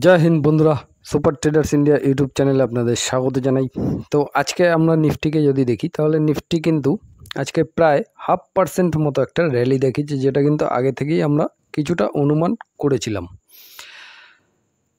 জয় হিন্দ বন্ধুরা, super traders India YouTube চ্যানেলে আপনাদের স্বাগত জানাই। তো আজকে আমরা নিফটিকে যদি দেখি তাহলে নিফটি কিন্তু আজকে প্রায় 0.5% মতো একটা র্যালি দেখিয়েছে, যেটা কিন্তু আগে থেকেই আমরা কিছুটা অনুমান করেছিলাম।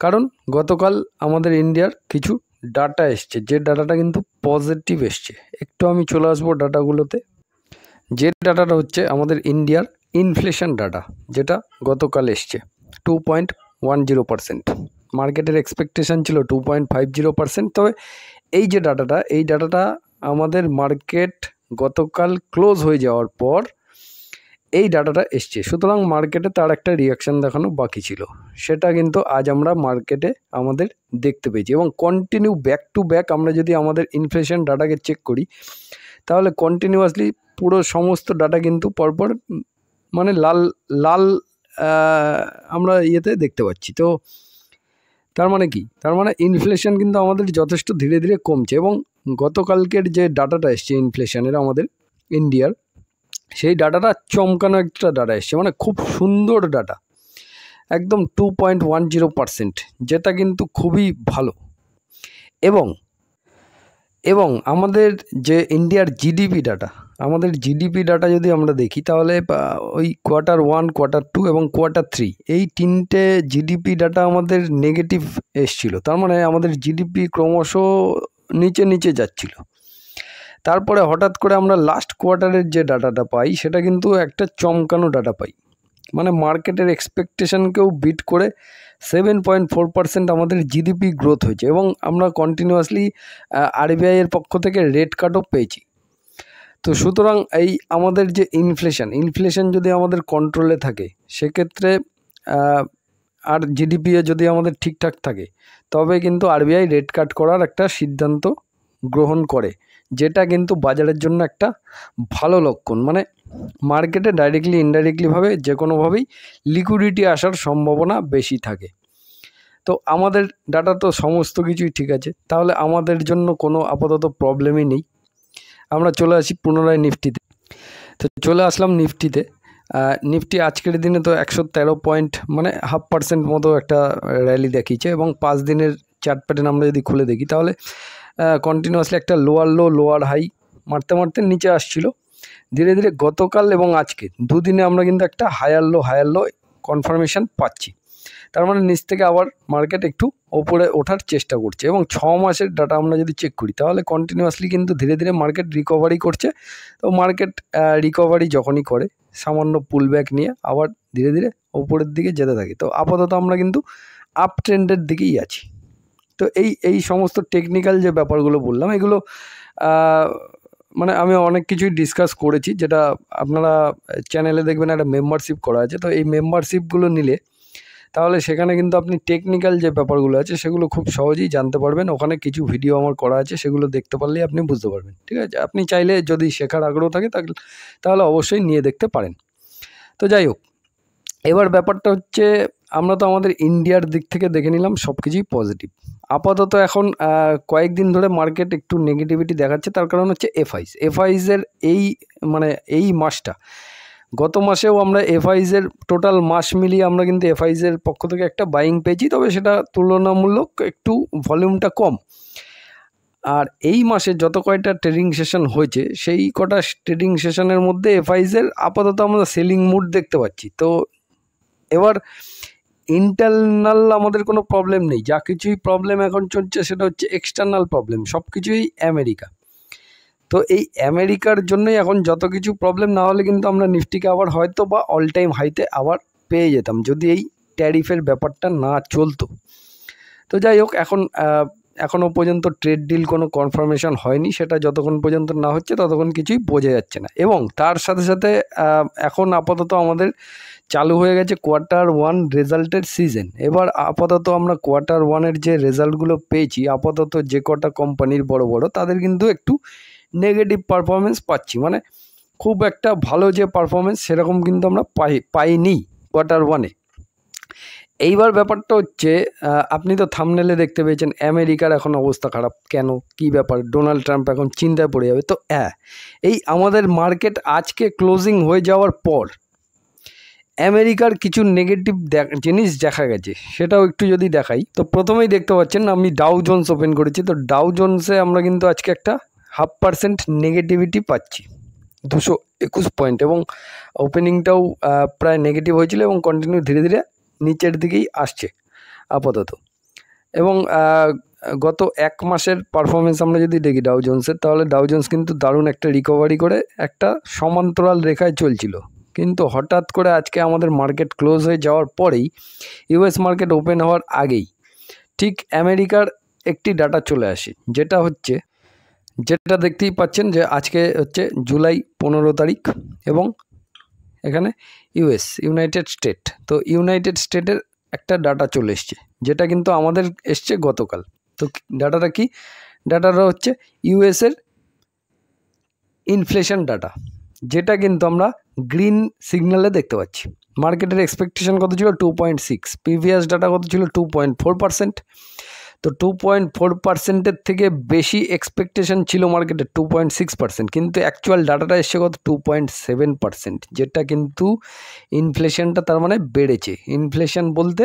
কারণ গতকাল আমাদের ইন্ডিয়ার কিছু ডাটা এসছে, যে ডাটাটা কিন্তু পজিটিভ এসছে। একটু আমি চলে আসবো ডাটাগুলোতে। যে ডাটাটা হচ্ছে আমাদের ইন্ডিয়ার ইনফ্লেশন ডাটা, যেটা গতকাল এসছে 2.10%। মার্কেটের এক্সপেকটেশন ছিল 2.50%। তবে এই যে ডাটাটা, এই ডাটাটা আমাদের মার্কেট গতকাল ক্লোজ হয়ে যাওয়ার পর এই ডাটাটা এসছে, সুতরাং মার্কেটে তার একটা রিয়াকশান দেখানো বাকি ছিল, সেটা কিন্তু আজ আমরা মার্কেটে আমাদের দেখতে পেয়েছি। এবং কন্টিনিউ ব্যাক টু ব্যাক আমরা যদি আমাদের ইনফ্লেশন ডাটাকে চেক করি তাহলে কন্টিনিউয়াসলি পুরো সমস্ত ডাটা কিন্তু পরপর মানে লাল লাল আমরা ইয়েতে দেখতে পাচ্ছি। তো তার মানে কি? তার মানে ইনফ্লেশন কিন্তু আমাদের যথেষ্ট ধীরে ধীরে কমছে। এবং গতকালকের যে ডাটাটা এসছে ইনফ্লেশনের আমাদের ইন্ডিয়ার, সেই ডাটাটা চমকানো একটা ডাটা এসছে, মানে খুব সুন্দর ডাটা, একদম 2.10%, যেটা কিন্তু খুবই ভালো। এবং আমাদের যে ইন্ডিয়ার জিডিপি ডাটা, আমাদের জিডিপি ডাটা যদি আমরা দেখি তাহলে ওই Q1, Q2 এবং Q3 এই তিনটে জিডিপি ডাটা আমাদের নেগেটিভ এসছিল। তার মানে আমাদের জিডিপি ক্রমশ নিচে নিচে যাচ্ছিল। তারপরে হঠাৎ করে আমরা লাস্ট কোয়ার্টারের যে ডাটাটা পাই সেটা কিন্তু একটা চমকানো ডাটা পাই, মানে মার্কেটের এক্সপেকটেশনকেও বিট করে 7.4% আমাদের জিডিপি গ্রোথ হয়েছে। এবং আমরা কন্টিনিউয়াসলি আরবিআই এর পক্ষ থেকে রেট কাটও পেয়েছি। তো সুতরাং এই আমাদের যে ইনফ্লেশন যদি আমাদের কন্ট্রোলে থাকে সেক্ষেত্রে আর জিডিপি যদি আমাদের ঠিকঠাক থাকে তবে কিন্তু আরবিআই রেট কাট করার একটা সিদ্ধান্ত গ্রহণ করে, যেটা কিন্তু বাজারের জন্য একটা ভালো লক্ষণ। মানে মার্কেটে ডাইরেক্টলি ইনডাইরেক্টলিভাবে যে কোনোভাবেই লিকুইডিটি আসার সম্ভাবনা বেশি থাকে। তো আমাদের ডাটা তো সমস্ত কিছুই ঠিক আছে, তাহলে আমাদের জন্য কোনো আপাতত প্রবলেমই নেই। আমরা চলে আসি পুনরায় নিফটিতে। তো চলে আসলাম নিফটিতে। নিফটি আজকের দিনে তো 113 পয়েন্ট মানে 0.5% মতো একটা র্যালি দেখিয়েছে। এবং 5 দিনের চার্ট প্যাটার্ন আমরা যদি খুলে দেখি তাহলে কন্টিনিউয়াসলি একটা লোয়ার লো লোয়ার হাই মারতে মারতে নিচে আসছিল। ধীরে ধীরে গতকাল এবং আজকে দুদিনে আমরা কিন্তু একটা হায়ার লো কনফার্মেশন পাচ্ছি। তার মানে নিচ থেকে আবার মার্কেট একটু ওপরে ওঠার চেষ্টা করছে। এবং 6 মাসের ডাটা আমরা যদি চেক করি তাহলে কন্টিনিউয়াসলি কিন্তু ধীরে ধীরে মার্কেট রিকভারি করছে। তো মার্কেট রিকভারি যখনই করে সামান্য পুলব্যাক নিয়ে আবার ধীরে ধীরে ওপরের দিকে যেতে থাকে। তো আপাতত আমরা কিন্তু আপ ট্রেন্ডের দিকেই আছি। তো এই সমস্ত টেকনিক্যাল যে ব্যাপারগুলো বললাম, এগুলো মানে আমি অনেক কিছুই ডিসকাস করেছি, যেটা আপনারা চ্যানেলে দেখবেন একটা মেম্বারশিপ করা আছে। তো এই মেম্বারশিপগুলো নিলে তাহলে সেখানে কিন্তু আপনি টেকনিক্যাল যে ব্যাপারগুলো আছে সেগুলো খুব সহজেই জানতে পারবেন। ওখানে কিছু ভিডিও আমার করা আছে, সেগুলো দেখতে পারলেই আপনি বুঝতে পারবেন। ঠিক আছে, আপনি চাইলে যদি শেখার আগ্রহ থাকে তাহলে অবশ্যই নিয়ে দেখতে পারেন। তো যাই হোক, এবার ব্যাপারটা হচ্ছে আমরা তো আমাদের ইন্ডিয়ার দিক থেকে দেখে নিলাম সব কিছুই পজিটিভ। আপাতত এখন কয়েকদিন ধরে মার্কেট একটু নেগেটিভিটি দেখাচ্ছে। তার কারণ হচ্ছে এফআইজের এই মাসটা, গত মাসেও আমরা এফআইজের টোটাল মাস মিলিয়ে আমরা কিন্তু এফআইজের পক্ষ থেকে একটা বাইং পেয়েছি, তবে সেটা তুলনামূলক একটু ভলিউমটা কম। আর এই মাসে যত কয়টা ট্রেডিং সেশন হয়েছে সেই কটা ট্রেডিং সেশনের মধ্যে এফআইজের আপাতত আমরা সেলিং মুড দেখতে পাচ্ছি। তো এবার ইন্টারনাল আমাদের কোনো প্রবলেম নেই, যা কিছুই প্রবলেম এখন চলছে সেটা হচ্ছে এক্সটার্নাল প্রবলেম, সব কিছুই আমেরিকা। তো এই আমেরিকার জন্যই এখন যত কিছু প্রবলেম, না হলে কিন্তু আমরা নিফটিকে আবার হয়তো বা অল টাইম হাইতে আবার পেয়ে যেতাম যদি এই ট্যারিফের ব্যাপারটা না চলতো। তো যাই হোক, এখনও পর্যন্ত ট্রেড ডিল কোনো কনফার্মেশন হয়নি, সেটা যতক্ষণ পর্যন্ত না হচ্ছে ততক্ষণ কিছুই বোঝা যাচ্ছে না। এবং তার সাথে সাথে এখন আপাতত আমাদের চালু হয়ে গেছে Q1 রেজাল্টের সিজন। এবার আপাতত আমরা Q1-এর যে রেজাল্টগুলো পেয়েছি, আপাতত যে কটা কোম্পানির বড় বড়, তাদের কিন্তু একটু নেগেটিভ পারফরমেন্স পাচ্ছি। মানে খুব একটা ভালো যে পারফরমেন্স সেরকম কিন্তু আমরা পাইনি Q1-এ। এইবার ব্যাপারটা হচ্ছে, আপনি তো থাম্বনেলে দেখতে পেয়েছেন আমেরিকার এখন অবস্থা খারাপ। কেন, কি ব্যাপার? ডোনাল্ড ট্রাম্প এখন চিন্তায় পড়ে যাবে। তো এই আমাদের মার্কেট আজকে ক্লোজিং হয়ে যাওয়ার পর আমেরিকার কিছু নেগেটিভ জিনিস দেখা গেছে, সেটাও একটু যদি দেখাই। তো প্রথমেই দেখতে পাচ্ছেন আমি ডাউ জোন্স ওপেন করেছি। তো ডাউ জোন্সে আমরা কিন্তু আজকে একটা 0.5% নেগেটিভিটি পাচ্ছি, 221 পয়েন্ট, এবং ওপেনিংটাও প্রায় নেগেটিভ হয়েছিল এবং কন্টিনিউ ধীরে ধীরে নিচের দিকেই আসছে আপাতত। এবং গত এক মাসের পারফরমেন্স আমরা যদি দেখি ডাউ জোন্সের, তাহলে ডাউ জোন্স কিন্তু দারুণ একটা রিকভারি করে একটা সমান্তরাল রেখায় চলছিল, কিন্তু হঠাৎ করে আজকে আমাদের মার্কেট ক্লোজ হয়ে যাওয়ার পরেই, ইউএস মার্কেট ওপেন হওয়ার আগেই ঠিক আমেরিকার একটি ডাটা চলে আসে, যেটা দেখতেই পাচ্ছেন যে আজকে হচ্ছে জুলাই 15 তারিখ, এবং এখানে ইউনাইটেড স্টেট। তো ইউনাইটেড স্টেটের একটা ডাটা চলে এসছে, যেটা কিন্তু আমাদের এসছে গতকাল। তো ডাটাটা কি? ডাটাটা হচ্ছে ইউএসের ইনফ্লেশন ডাটা, যেটা কিন্তু আমরা গ্রিন সিগন্যালে দেখতে পাচ্ছি। মার্কেটের এক্সপেকটেশন কত ছিল? 2.6। প্রিভিয়াস ডাটা কত ছিল? 2.4%। তো 2.4%-এর থেকে বেশি এক্সপেকটেশন ছিল মার্কেটের 2.6%, কিন্তু অ্যাকচুয়াল ডাটাটা এসছে কত? 2.7%, যেটা কিন্তু ইনফ্লেশনটা তার মানে বেড়েছে। ইনফ্লেশন বলতে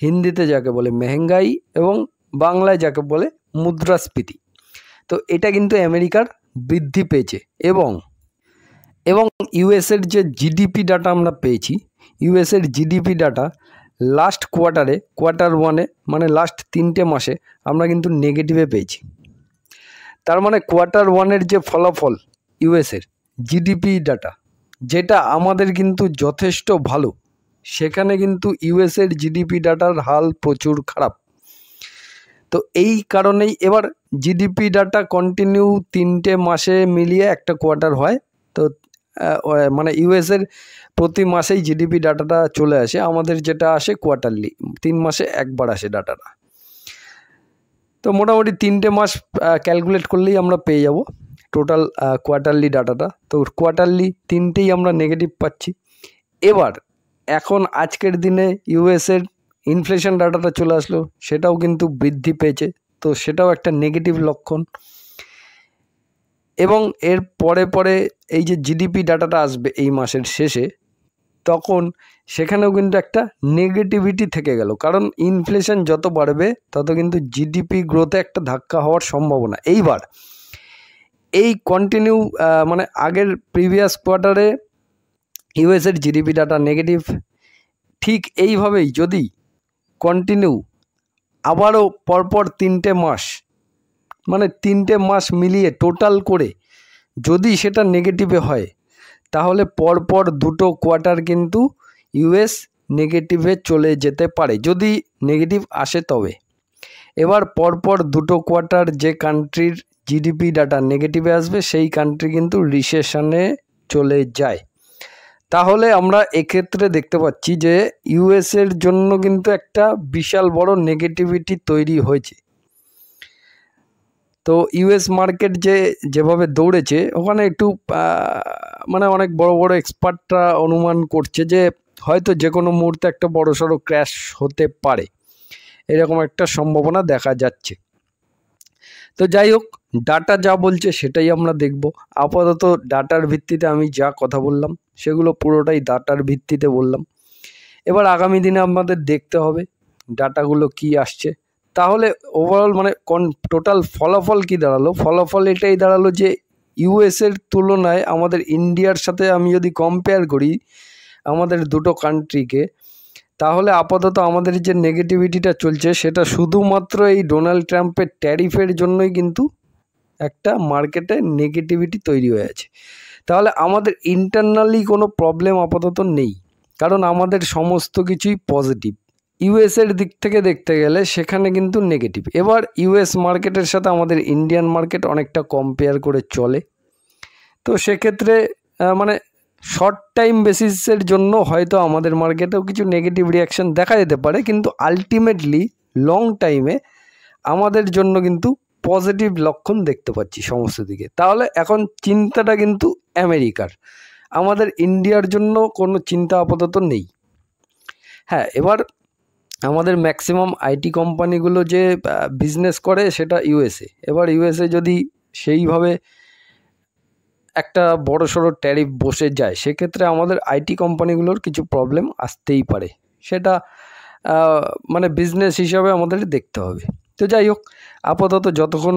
হিন্দিতে যাকে বলে মেহেঙ্গাই, এবং বাংলায় যাকে বলে মুদ্রাস্ফীতি। তো এটা কিন্তু আমেরিকার বৃদ্ধি পেয়েছে। এবং ইউএসের যে জিডিপি ডাটা আমরা পেয়েছি, ইউএসের জিডিপি ডাটা লাস্ট কোয়ার্টার ওয়ানে, মানে লাস্ট 3টে মাসে আমরা কিন্তু নেগেটিভে পেয়েছি। তার মানে কোয়ার্টার ওয়ানের যে ফলাফল ইউএসের জিডিপি ডাটা, যেটা আমাদের কিন্তু যথেষ্ট ভালো, সেখানে কিন্তু ইউএসের জিডিপি ডাটার হাল প্রচুর খারাপ। তো এই কারণেই এবার জিডিপি ডাটা কন্টিনিউ 3টে মাসে মিলিয়ে একটা কোয়ার্টার হয়। তো মানে ইউএসের প্রতি মাসেই জিডিপি ডাটাটা চলে আসে, আমাদের যেটা আসে কোয়ার্টারলি, 3 মাসে একবার আসে ডাটাটা। তো মোটামুটি 3টে মাস ক্যালকুলেট করলেই আমরা পেয়ে যাব টোটাল কোয়ার্টারলি ডাটাটা। তো কোয়ার্টারলি 3টেই আমরা নেগেটিভ পাচ্ছি। এবার এখন আজকের দিনে ইউএসের ইনফ্লেশন ডাটাটা চলে আসলো, সেটাও কিন্তু বৃদ্ধি পেয়েছে। তো সেটাও একটা নেগেটিভ লক্ষণ। এবং এর পরে এই যে জিডিপি ডাটাটা আসবে এই মাসের শেষে, তখন সেখানেও কিন্তু একটা নেগেটিভিটি থেকে গেল, কারণ ইনফ্লেশন যত বাড়বে তত কিন্তু জিডিপি গ্রোথে একটা ধাক্কা হওয়ার সম্ভাবনা। এইবার এই কন্টিনিউ মানে আগের প্রিভিয়াস কোয়ার্টারে ইউএসের জিডিপি ডাটা নেগেটিভ, ঠিক এইভাবেই যদি কন্টিনিউ আবারও পরপর 3টে মাস, মানে 3টে মাস মিলিয়ে টোটাল করে যদি সেটা নেগেটিভে হয়, তাহলে পরপর 2টো কোয়ার্টার কিন্তু ইউএস নেগেটিভে চলে যেতে পারে, যদি নেগেটিভ আসে তবে। এবার পরপর 2টো কোয়ার্টার যে কান্ট্রির জিডিপি ডাটা নেগেটিভে আসবে, সেই কান্ট্রি কিন্তু রিসেশনে চলে যায়। তাহলে আমরা এক্ষেত্রে দেখতে পাচ্ছি যে ইউএসের জন্য কিন্তু একটা বিশাল বড় নেগেটিভিটি তৈরি হয়েছে। তো ইউএস মার্কেট যেভাবে দৌড়েছে, ওখানে একটু মানে অনেক বড় বড় এক্সপার্টরা অনুমান করছে যে হয়তো যে কোনো মুহূর্তে একটা বড়সড় ক্র্যাশ হতে পারে, এরকম একটা সম্ভাবনা দেখা যাচ্ছে। তো যাই হোক, ডাটা যা বলছে সেটাই আমরা দেখব। আপাতত ডাটার ভিত্তিতে আমি যা কথা বললাম সেগুলো পুরোটাই ডাটার ভিত্তিতে বললাম। এবার আগামী দিনে আমাদের দেখতে হবে ডাটাগুলো কি আসছে। তাহলে ওভারঅল মানে টোটাল ফলাফল কি দাঁড়ালো? ফলাফল এটাই দাঁড়ালো যে ইউএসের তুলনায় আমাদের ইন্ডিয়ার সাথে আমি যদি কম্পেয়ার করি আমাদের দুটো কান্ট্রিকে, তাহলে আপাতত আমাদের যে নেগেটিভিটিটা চলছে সেটা শুধুমাত্র এই ডোনাল্ড ট্রাম্পের ট্যারিফের জন্যই কিন্তু একটা মার্কেটে নেগেটিভিটি তৈরি হয়ে আছে। তাহলে আমাদের ইন্টারনালি কোনো প্রবলেম আপাতত নেই, কারণ আমাদের সমস্ত কিছুই পজিটিভ। ইউএসের দিক থেকে দেখতে গেলে সেখানে কিন্তু নেগেটিভ। এবার ইউএস মার্কেটের সাথে আমাদের ইন্ডিয়ান মার্কেট অনেকটা কম্পেয়ার করে চলে। তো সেক্ষেত্রে মানে শর্ট টাইম বেসিসের জন্য হয়তো আমাদের মার্কেটেও কিছু নেগেটিভ রিয়াকশান দেখা যেতে পারে, কিন্তু আলটিমেটলি লং টাইমে আমাদের জন্য কিন্তু পজিটিভ লক্ষণ দেখতে পাচ্ছি সমস্ত দিকে। তাহলে এখন চিন্তাটা কিন্তু আমেরিকার, আমাদের ইন্ডিয়ার জন্য কোনো চিন্তা আপাতত নেই। হ্যাঁ, এবার আমাদের ম্যাক্সিমাম আইটি কোম্পানিগুলো যে বিজনেস করে সেটা ইউএসএ। এবার ইউএসএ যদি সেইভাবে একটা বড়সড় ট্যারিফ বসে যায়, সেক্ষেত্রে আমাদের আইটি কোম্পানিগুলোর কিছু প্রবলেম আসতেই পারে। সেটা মানে বিজনেস হিসাবে আমাদের দেখতে হবে। তো যাই হোক, আপাতত যতক্ষণ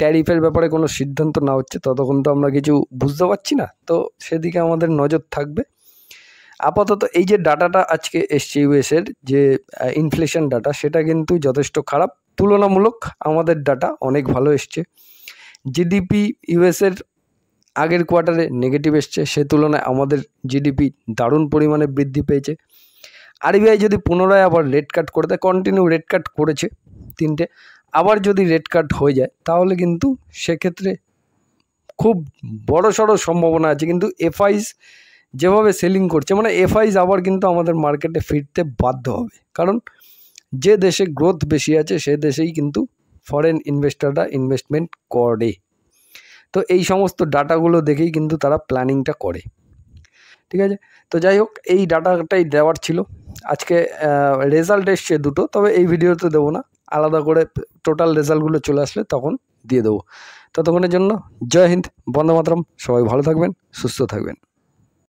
ট্যারিফের ব্যাপারে কোনো সিদ্ধান্ত না হচ্ছে ততক্ষণ তো আমরা কিছু বুঝতে পারছি না, তো সেদিকে আমাদের নজর থাকবে। আপাতত এই যে ডাটাটা আজকে এসছে ইউএসের যে ইনফ্লেশন ডাটা, সেটা কিন্তু যথেষ্ট খারাপ। তুলনামূলক আমাদের ডাটা অনেক ভালো এসছে। জিডিপি ইউএসের আগের কোয়ার্টারে নেগেটিভ এসছে, সে তুলনায় আমাদের জিডিপি দারুণ পরিমাণে বৃদ্ধি পেয়েছে। আরবিআই যদি পুনরায় আবার রেট কাট করে দেয়, কন্টিনিউ রেট কাট করেছে 3টে, আবার যদি রেট কাট হয়ে যায় তাহলে কিন্তু সেক্ষেত্রে খুব বড়সড় সম্ভাবনা আছে। কিন্তু এফআইস যেভাবে সেলিং করছে, মানে এফআইস আবার কিন্তু আমাদের মার্কেটে ফিরতে বাধ্য হবে, কারণ যে দেশে গ্রোথ বেশি আছে সে দেশেই কিন্তু ফরেন ইনভেস্টররা ইনভেস্টমেন্ট করে। তো এই সমস্ত ডাটাগুলো দেখেই কিন্তু তারা প্ল্যানিংটা করে। ঠিক আছে, তো যাই হোক, এই ডাটাটাই দেওয়ার ছিল। আজকে রেজাল্ট এসছে 2টো, তবে এই ভিডিওতে দেবো না, আলাদা করে টোটাল রেজাল্টগুলো চলে আসলে তখন দিয়ে দেবো। ততক্ষণের জন্য জয় হিন্দ, বন্দে মাতরম। সবাই ভালো থাকবেন, সুস্থ থাকবেন।